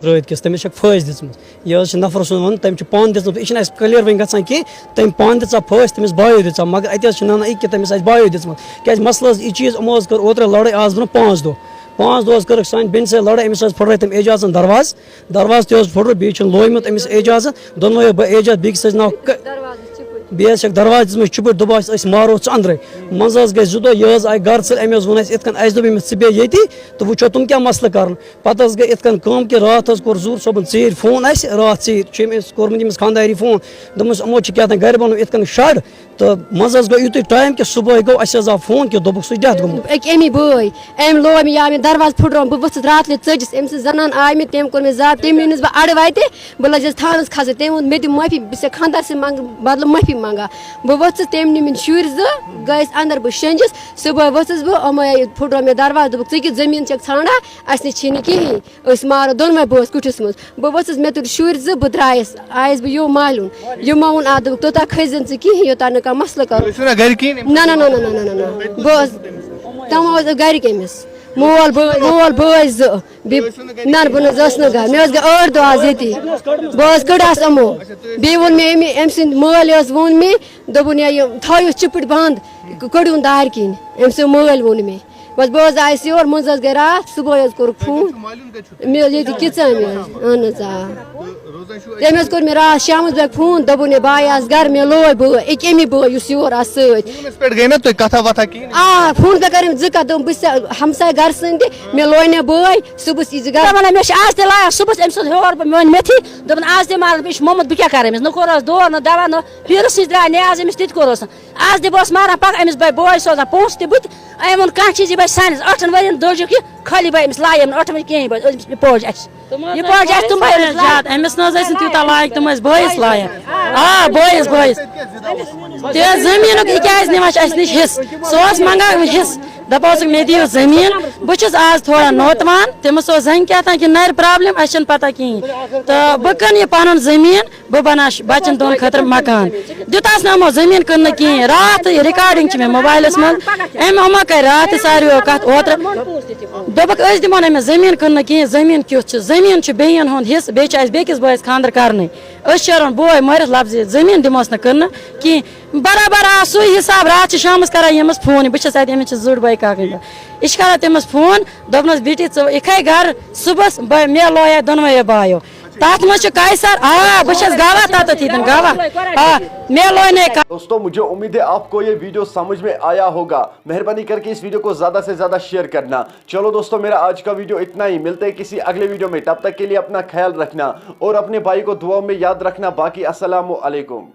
رٲت کِس تٔمِس چھکھ پھٲسۍ دِژمٕژ یہِ حظ چھِ نفر سُنٛد وَنُن تٔمۍ چھِ پانہٕ دِژمٕژ یہِ چھِنہٕ اَسہِ کٕلیَر وۄنۍ گژھان کینٛہہ تٔمۍ پانہٕ دِژا پھٲسۍ تٔمِس بایو دِژا مگر اَتہِ حظ چھِ نَنان یہِ کہِ تٔمِس آسہِ بایو دِژمٕژ کیٛازِ مسلہٕ حظ یہِ چیٖز یِمو حظ کٔر اوترٕ لڑٲے آز برونٛہہ 5 دۄہ 5 دۄہ حظ کٔرٕکھ سانہِ بیٚنہِ سۭتۍ لڑٲے أمِس حظ پھٕٹرٲے تٔمۍ اعجازَن دروازٕ تہِ حظ پھٕٹروو بیٚیہِ چھُنہٕ لویمُت أمِس اعجازَن دۄنوَے اعجاز بیٚکِس حظ ناو بیٚیہِ حظ چھکھ دروازٕ دِژمٕژ چُپٕٹۍ دوٚپہَس أسۍ مارو ژٕ أنٛدرَے منٛزٕ حظ گٔے 2 دۄہ یہِ حظ آیہِ گرٕ ژٕ أمۍ حظ ووٚن اَسہِ یِتھ کٔنۍ اَسہِ دوٚپ أمِس ژٕ بیٚہہ ییٚتی تہٕ وٕچھو تِم کیٛاہ مسلہٕ کَرَن پَتہٕ حظ گٔے یِتھ کٔنۍ کٲم کہِ راتھ حظ کوٚر ظہوٗر صٲبَن ژیٖرۍ فون اَسہِ راتھ ژیٖرۍ چھُ أمِس کوٚرمُت أمِس خانٛدارِ فون دوٚپمَس یِمو چھِ کیٛاہ تام گرِ بَنومُت یِتھ کٔنۍ شَڈ تہٕ منٛزٕ حظ گوٚو یُتُے ٹایم کہِ صُبحٲے گوٚو اَسہِ حظ آو فون کہِ دوٚپُکھ سُہ چھُ ڈٮ۪تھ گوٚمُت أکۍ اَمی بٲے أمۍ لوے مےٚ یا مےٚ دروازٕ پھٕٹروو بہٕ ؤژھٕس راتھ لہِ ژٔجِس أمۍ سٕنٛز زنان آے مےٚ تٔمۍ کوٚر مےٚ زار تٔمۍ نیونَس بہٕ اَڑٕ وَتہِ بہٕ لٔجِس تھانَس کھسٕنۍ تٔمۍ ووٚن مےٚ دِ معٲفی بہٕ چھَس خانٛدار سٕنٛدِ بدلہٕ معٲفی منٛگان بہٕ ؤژھٕس تٔمۍ نی مےٚ شُرۍ 2 گٔیَس اَندَر بہٕ شۄنٛجِس صُبحٲے ؤژھٕس بہٕ یِمو پھٕٹروو مےٚ دروازٕ دوٚپُکھ ژٕ کِژھ زٔمیٖن چھَکھ ژھانٛڈان اَسہِ نِش چھی نہٕ کِہیٖنۍ أسۍ مارو دۄنوَے بٲژ کُٹھِس منٛز بہٕ ؤژھٕس مےٚ تُلۍ شُرۍ 2 بہٕ درٛایَس آیَس بہٕ یوٚم مالیُن یِمو ووٚن اَتھ دوٚپُکھ توٚتام کھٔسۍزِ ژٕ کِہیٖنۍ یوٚتانۍ نہٕ کانٛہہ مسلہٕ کَرو نہ بہٕ ٲسٕس تِمو حظ گَرِکۍ أمِس مول بٲے 2 بیٚیہِ نہ بہٕ نہ حظ ٲسٕس نہٕ گَرِ مےٚ حظ گٔے 8 دۄہ آز ییٚتی بہٕ حظ کٔڑہَس یِمو بیٚیہِ ووٚن مےٚ أمۍ سٕنٛدۍ مٲلۍ حظ ووٚن مےٚ دوٚپُن یہِ تھٲیِو چِپٕٹۍ بنٛد کٔڑِوُن دارِ کِنۍ أمۍ سٕنٛدۍ مٲلۍ ووٚن مےٚ بس بہٕ حظ آیَس یور منٛزٕ حظ گٔے راتھ صُبحٲے حظ کوٚرُکھ فون مےٚ حظ ییٚتہِ کِژَن اہن حظ تٔمۍ حظ کوٚر مےٚ راتھ شامَس بیٚیہِ فون دوٚپُن ہے بہٕ آیاس گرٕ مےٚ لوے بٲے أکۍ اَمی بٲے یُس یور آو سۭتۍ فون پٮ۪ٹھ کٔرِم 2 کَتھ دوٚپُن بہٕ چھَس ہمساے گرٕ سٕنٛدِ مےٚ لوے نہ بٲے صُبحس یی زِ گرٕ وَنان مےٚ چھِ آز تہِ لاگان صُبحس أمۍ سُنٛد ہیوٚر بہٕ میٛٲنۍ میٚتھی دوٚپُن آز تہِ مارٕ بیٚیہِ چھُ موٚمُت بہٕ کیٛاہ کَرٕ أمِس نہ کوٚرہَس دور نہ دوا نہ پیٖرَس نِش درٛاے نیاز أمِس تہِ کوٚرہَس نہٕ آز تہِ بہٕ ٲسٕس ماران پَتہٕ أمِس بوے سوزان پونٛسہٕ تہِ بہٕ تہِ أمۍ ووٚن کانٛہہ چیٖز یہِ بَچہِ سٲنِس 8 ؤرۍیَن دوٚجُکھ یہِ خٲلی بہٕ أمِس لایَم نہٕ 8 ؤری کِہیٖنۍ بہٕ أمِس پوج اَسہِ یہِ پوج اَسہِ تِم زیادٕ أمِس نہ حظ ٲسۍ نہٕ تیوٗتاہ لایق تِم ٲسۍ بٲیِس لایق بٲیِس تہِ حظ زٔمیٖنُک یہِ کیٛازِ نِوان چھِ اَسہِ نِش حِصہٕ سُہ اوس منٛگان حِصہٕ دَپان اوسُکھ مےٚ دِیِو زٔمیٖن بہٕ چھُس آز تھوڑا نوتوان تٔمِس اوس زَنہِ کیٛاہ تام کہِ نَرِ پرٛابلِم اَسہِ چھَنہٕ پَتہ کِہیٖنۍ تہٕ بہٕ کٕنہٕ یہِ پَنُن زٔمیٖن بہٕ بَناو بَچَن 2 خٲطرٕ مکان دیُتہَس نہٕ یِمو زٔمیٖن کٕننہٕ کِہیٖنۍ راتھ رِکاڈِنٛگ چھِ مےٚ موبایلَس منٛز یِمو کَرِ راتھ تہِ ساروِیو کَتھ اوترٕ دوٚپُکھ أسۍ دِمو نہٕ أمِس زٔمیٖن کٕننہٕ کِہیٖنۍ زٔمیٖن کیُتھ چھُ زٔمیٖن چھُ بیٚیَن ہُنٛد حِصہٕ بیٚیہِ چھِ اَسہِ بیٚکِس بٲیِس خانٛدر کَرنٕے أسۍ شیرون بوے مٲرِتھ لفظِ زٔمیٖن دِموس نہٕ کٕننہٕ کِہیٖنۍ برابر آو سُے حِساب راتھ چھِ شامَس کَران ییٚمِس فون بہٕ چھَس اَتہِ أمِس چھِ 2 بٲے کاکٕنۍ یہِ چھِ کَران تٔمِس فون دوٚپنَس بیٹی ژٕ یِکھَے گَرٕ صُبحس مےٚ لویا دۄنوَے بایو تَتھ منٛز چھُ قیصر بہٕ چھَس گواہ تَتٮ۪تھ ییٚتٮ۪ن گواہ مےٚ لوے نے دوستو مجھے امید ہے آپ کو یہ ویڈیو سمجھ میں آیا ہوگا مہربانی کر کے اس ویڈیو کو زیادہ سے زیادہ شیئر کرنا چلو دوستو میرا آج کا ویڈیو اتنا ہی ملتے ہیں کسی اگلے ویڈیو میں تب تک کے لیے اپنا خیال رکھنا اور اپنے بھائی کو دعاؤں میں یاد رکھنا باقی السلام علیکم